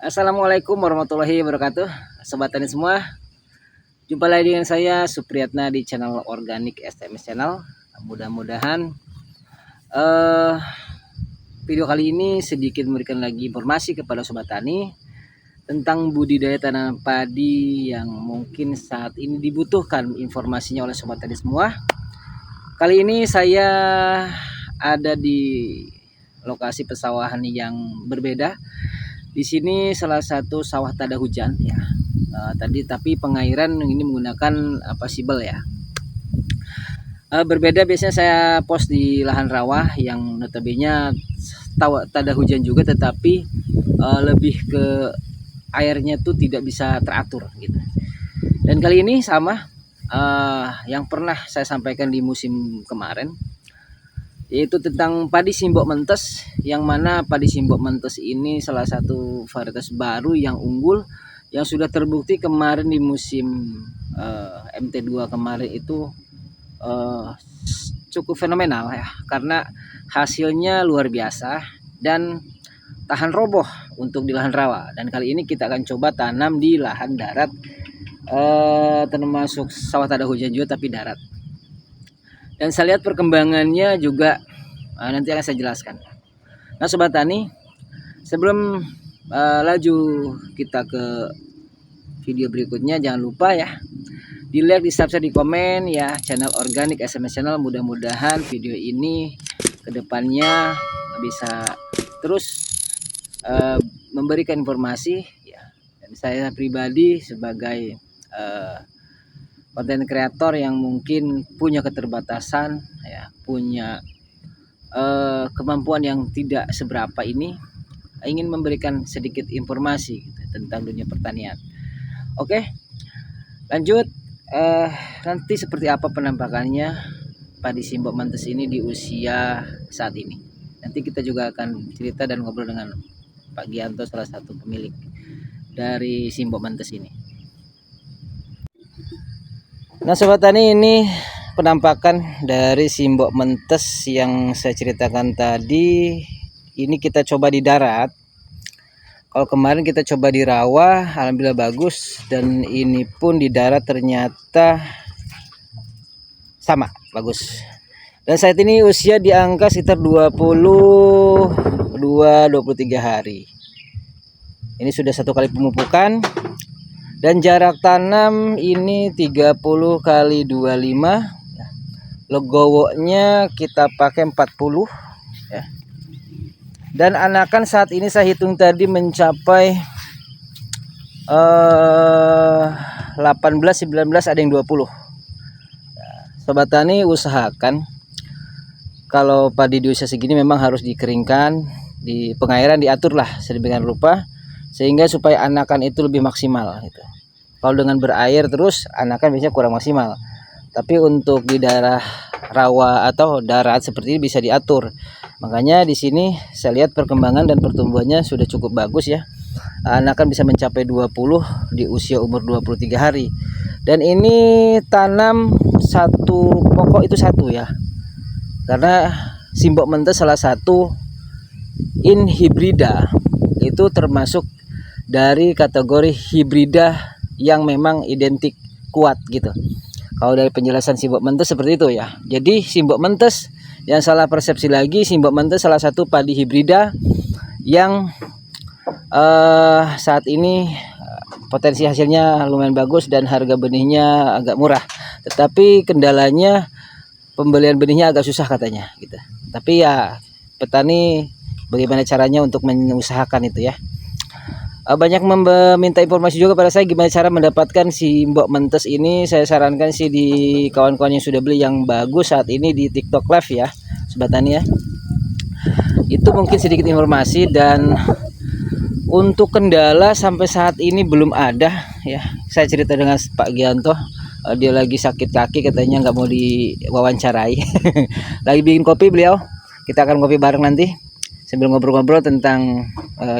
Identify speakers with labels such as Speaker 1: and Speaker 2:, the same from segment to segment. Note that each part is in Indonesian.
Speaker 1: Assalamualaikum warahmatullahi wabarakatuh, Sobat Tani semua. Jumpa lagi dengan saya Supriyatna di channel Organik SMS Channel. Mudah-mudahan video kali ini sedikit memberikan lagi informasi kepada Sobat Tani tentang budidaya tanaman padi yang mungkin saat ini dibutuhkan informasinya oleh Sobat Tani semua. Kali ini saya ada di lokasi pesawahan yang berbeda. Di sini salah satu sawah tada hujan ya. Tapi pengairan ini menggunakan sibel ya. Berbeda biasanya saya post di lahan rawa yang notabene tada hujan juga, tetapi lebih ke airnya tuh tidak bisa teratur gitu. Dan kali ini sama yang pernah saya sampaikan di musim kemarin, yaitu tentang padi simbok mentes, yang mana padi simbok mentes ini salah satu varietas baru yang unggul yang sudah terbukti kemarin di musim MT2 kemarin itu cukup fenomenal ya, karena hasilnya luar biasa dan tahan roboh untuk di lahan rawa. Dan kali ini kita akan coba tanam di lahan darat, termasuk sawah tada hujan juga tapi darat. Dan saya lihat perkembangannya juga nanti akan saya jelaskan. Nah Sobat Tani, sebelum laju kita ke video berikutnya, jangan lupa ya di like, di subscribe, di komen ya channel Organik SMS Channel. Mudah-mudahan video ini kedepannya bisa terus memberikan informasi ya. Dan saya pribadi sebagai konten kreator yang mungkin punya keterbatasan ya, punya kemampuan yang tidak seberapa ini, ingin memberikan sedikit informasi gitu, tentang dunia pertanian. Oke, lanjut. Nanti seperti apa penampakannya padi simbok mentes ini di usia saat ini. Nanti kita juga akan cerita dan ngobrol dengan Pak Gianto, salah satu pemilik dari simbok mentes ini. Nah Sobat Tani, ini penampakan dari simbok mentes yang saya ceritakan tadi. Ini kita coba di darat. Kalau kemarin kita coba di rawa, alhamdulillah bagus. Dan ini pun di darat ternyata sama, bagus. Dan saat ini usia di angka sekitar 22-23 hari. Ini sudah satu kali pemupukan. Dan jarak tanam ini 30 kali 25. Legowonya kita pakai 40 ya. Dan anakan saat ini saya hitung tadi mencapai 18, 19, ada yang 20 ya. Sobat Tani, usahakan kalau padi di usia segini memang harus dikeringkan, di pengairan diatur lah sedemikian rupa sehingga supaya anakan itu lebih maksimal gitu. Kalau dengan berair terus anakan biasanya kurang maksimal. Tapi untuk di daerah rawa atau darat seperti ini bisa diatur. Makanya di sini saya lihat perkembangan dan pertumbuhannya sudah cukup bagus ya. Anakan bisa mencapai 20 di usia umur 23 hari. Dan ini tanam satu pokok itu satu ya. Karena simbok mentes salah satu inhibrida, itu termasuk dari kategori hibrida yang memang identik kuat gitu. Kalau dari penjelasan simbok mentes seperti itu ya. Jadi simbok mentes, yang salah persepsi lagi, simbok mentes salah satu padi hibrida yang saat ini potensi hasilnya lumayan bagus dan harga benihnya agak murah. Tetapi kendalanya pembelian benihnya agak susah katanya gitu. Tapi ya petani bagaimana caranya untuk mengusahakan itu ya. Banyak meminta informasi juga pada saya gimana cara mendapatkan simbok mentes ini. Saya sarankan sih di kawan-kawan yang sudah beli yang bagus saat ini di TikTok Live ya Sobat Tani ya. Itu mungkin sedikit informasi. Dan untuk kendala sampai saat ini belum ada ya. Saya cerita dengan Pak Gianto, dia lagi sakit kaki katanya, nggak mau diwawancarai. Lagi bikin kopi beliau, kita akan kopi bareng nanti sambil ngobrol-ngobrol tentang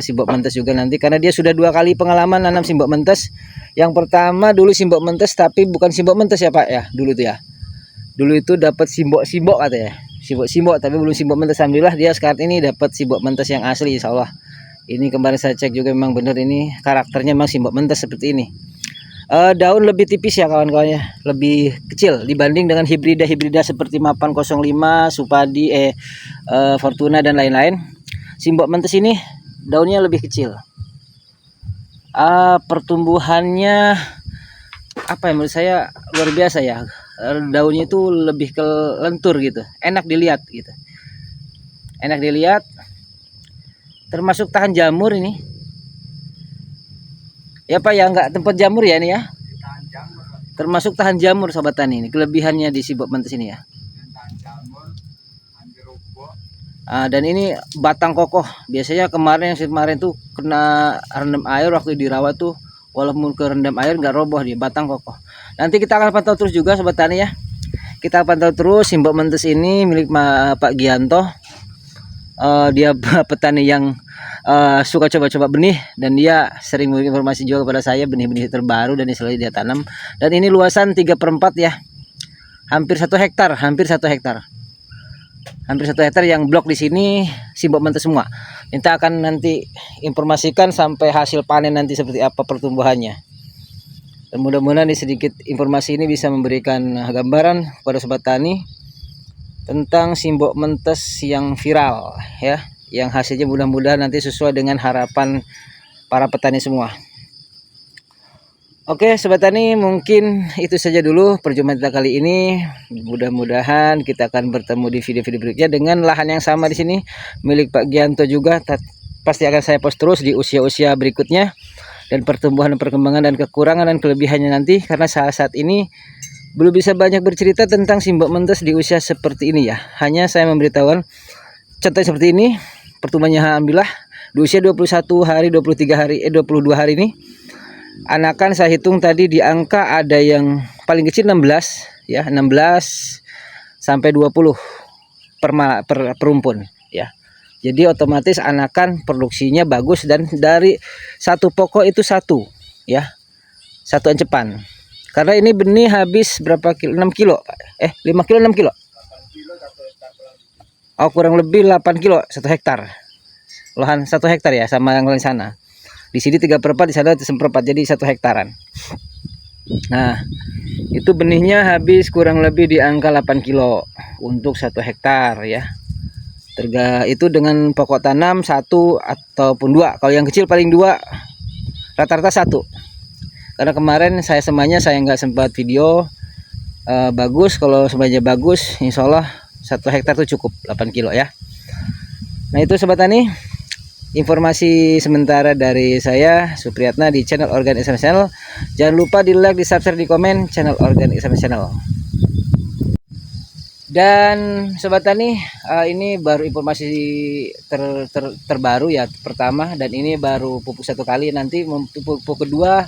Speaker 1: simbok mentes juga nanti, karena dia sudah 2 kali pengalaman nanam simbok mentes. Yang pertama dulu simbok mentes tapi bukan simbok mentes ya Pak ya, dulu itu ya. Dulu itu dapat simbok katanya, simbok tapi belum simbok mentes. Alhamdulillah dia sekarang ini dapat simbok mentes yang asli, insyaallah Ini kemarin saya cek juga memang benar, ini karakternya memang simbok mentes seperti ini. Daun lebih tipis ya kawan-kawan ya, lebih kecil dibanding dengan hibrida seperti Mapan 05, Supadi, Fortuna dan lain-lain. Simbok mentes ini daunnya lebih kecil. Pertumbuhannya apa ya, menurut saya luar biasa ya. Daunnya itu lebih ke lentur gitu, enak dilihat gitu. Enak dilihat, termasuk tahan jamur ini. Ya Pak ya, nggak tempat jamur ya ini ya. Termasuk tahan jamur sobat tani, ini kelebihannya di simbok mentes ini ya. Dan ini batang kokoh. Biasanya kemarin tuh kena rendam air waktu dirawat tuh, walaupun kerendam air nggak roboh, dia batang kokoh. Nanti kita akan pantau terus juga sobat tani ya. Kita pantau terus simbok mentes ini milik Pak Gianto. Dia petani yang suka coba-coba benih, dan dia sering memberi informasi juga kepada saya benih-benih terbaru dan selalu dia tanam. Dan ini luasan 3/4 ya, hampir 1 hektar, hampir 1 hektar yang blok di sini simbok mentes semua. Kita akan nanti informasikan sampai hasil panen nanti seperti apa pertumbuhannya. Dan mudah-mudahan ini sedikit informasi ini bisa memberikan gambaran kepada sobat tani tentang simbok mentes yang viral ya, yang hasilnya mudah-mudahan nanti sesuai dengan harapan para petani semua. Oke sobat tani, mungkin itu saja dulu perjumpaan kita kali ini. Mudah-mudahan kita akan bertemu di video-video berikutnya dengan lahan yang sama di sini milik Pak Gianto juga. Pasti akan saya post terus di usia-usia berikutnya, dan pertumbuhan, perkembangan, dan kekurangan dan kelebihannya nanti, karena saat ini belum bisa banyak bercerita tentang simbok mentes di usia seperti ini ya. Hanya saya memberitahukan contoh seperti ini. Pertumbuhannya alhamdulillah di usia 21 hari, 23 hari, 22 hari ini. Anakan saya hitung tadi di angka ada yang paling kecil 16 ya, 16 sampai 20 per rumpun ya. Jadi otomatis anakan produksinya bagus, dan dari satu pokok itu satu ya, satu encepan. Karena ini benih habis berapa kilo? 6 kilo. 5 kilo 6 kilo. Oh, kurang lebih 8 kilo 1 hektar. Lahan 1 hektar ya, sama yang lain sana. Di sini 3/4, di sana 1/4, jadi 1 hektaran. Nah, itu benihnya habis kurang lebih di angka 8 kilo untuk 1 hektar ya. Itu dengan pokok tanam 1 ataupun 2. Kalau yang kecil paling 2, rata-rata 1. Karena kemarin saya semanya saya nggak sempat video. Bagus, kalau semuanya bagus insya Allah 1 hektar tuh cukup 8 kilo ya. Nah itu sobat tani, informasi sementara dari saya Supriyatna di channel Organik SMA Channel. Jangan lupa di like, di subscribe, di komen channel Organik SMA Channel. Dan sobat tani, ini baru informasi terbaru ya, pertama, dan ini baru pupuk 1 kali. Nanti pupuk kedua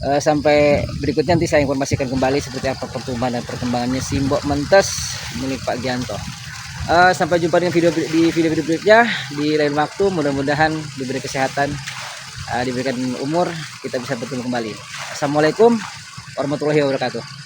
Speaker 1: sampai berikutnya nanti saya informasikan kembali seperti apa pertumbuhan dan perkembangannya simbok mentes milik Pak Gianto. Sampai jumpa di video berikutnya di lain waktu. Mudah-mudahan diberi kesehatan, diberikan umur, kita bisa bertemu kembali. Assalamualaikum warahmatullahi wabarakatuh.